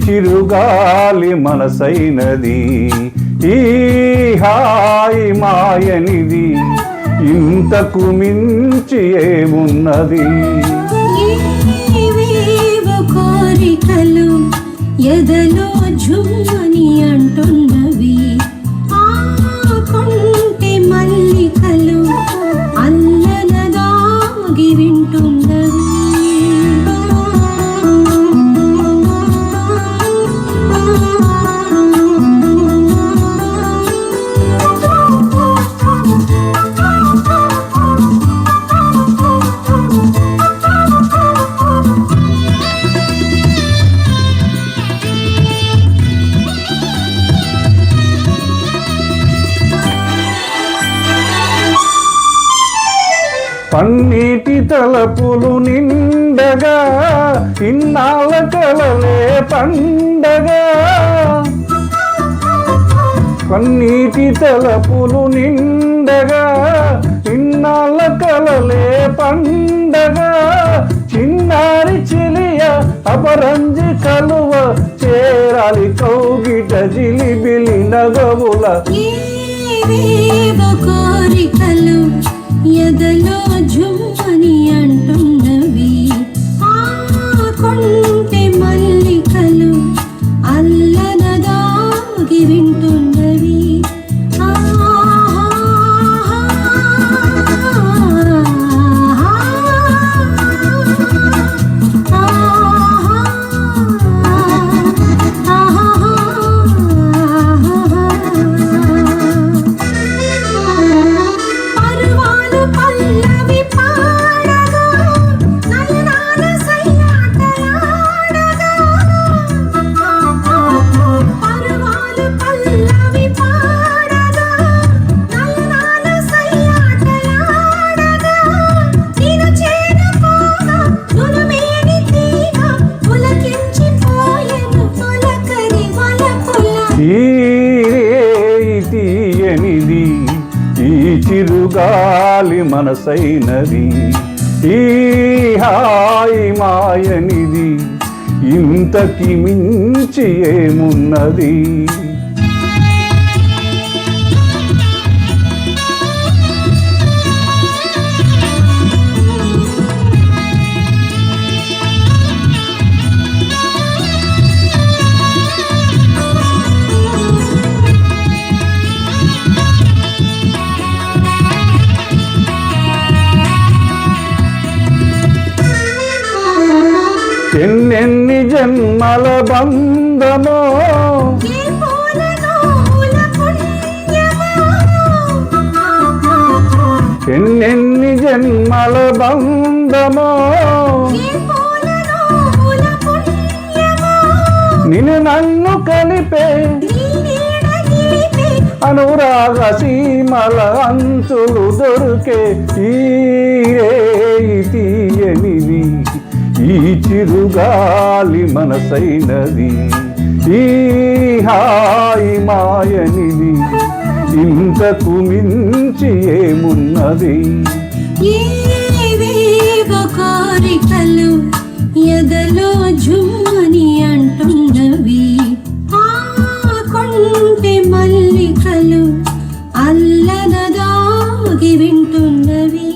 చిరుగాలి మనసైనది, ఈ హాయి మాయనిది, ఇంతకు మించి ఏమున్నది. కోరికలు ఎదలో ఝుమ్మని అంటున్నవి, ఆ కొంటె మల్లికలు అల్లనదాగి వింటున్నవి. పన్నీటి తలపులు నిండగా, ఇన్నాళ్ళ కలలే పండగా. పన్నీటి తలపులు నిండగా, ఇన్నాళ్ళ కలలే పండగా. చిన్నారి చెలియ అపరంజి కలువ, చేరాలి కౌగిట జిలిబిలి నగవుల. కోరికలు ఎదలో ఝుమ్మని అంటున్నవి, ఆ కొంటె మల్లికలు అల్లనదాగి వింటున్నవి. తీయనిది ఈ చిరుగాలి మనసైనది, ఈ హాయి మాయనిది, ఇంతకి మించి ఏమున్నది. ఎన్నెన్ని జన్మల బంధమో, ఎన్నెన్ని జన్మల బంధమో, నిన్ను నన్ను కలిపే అనురాగ సీమల అంచులు దొరికే. ఈ తీయనిది ఈ చిరుగాలి మనసైనది, ఈ హాయి మాయనిది, ఇంతకు మించి ఏమున్నది. కోరికలు ఎదలో ఝుమ్మని అంటున్నవి, ఆ కొంటె మల్లికలు అల్లనదాగి వింటున్నవి.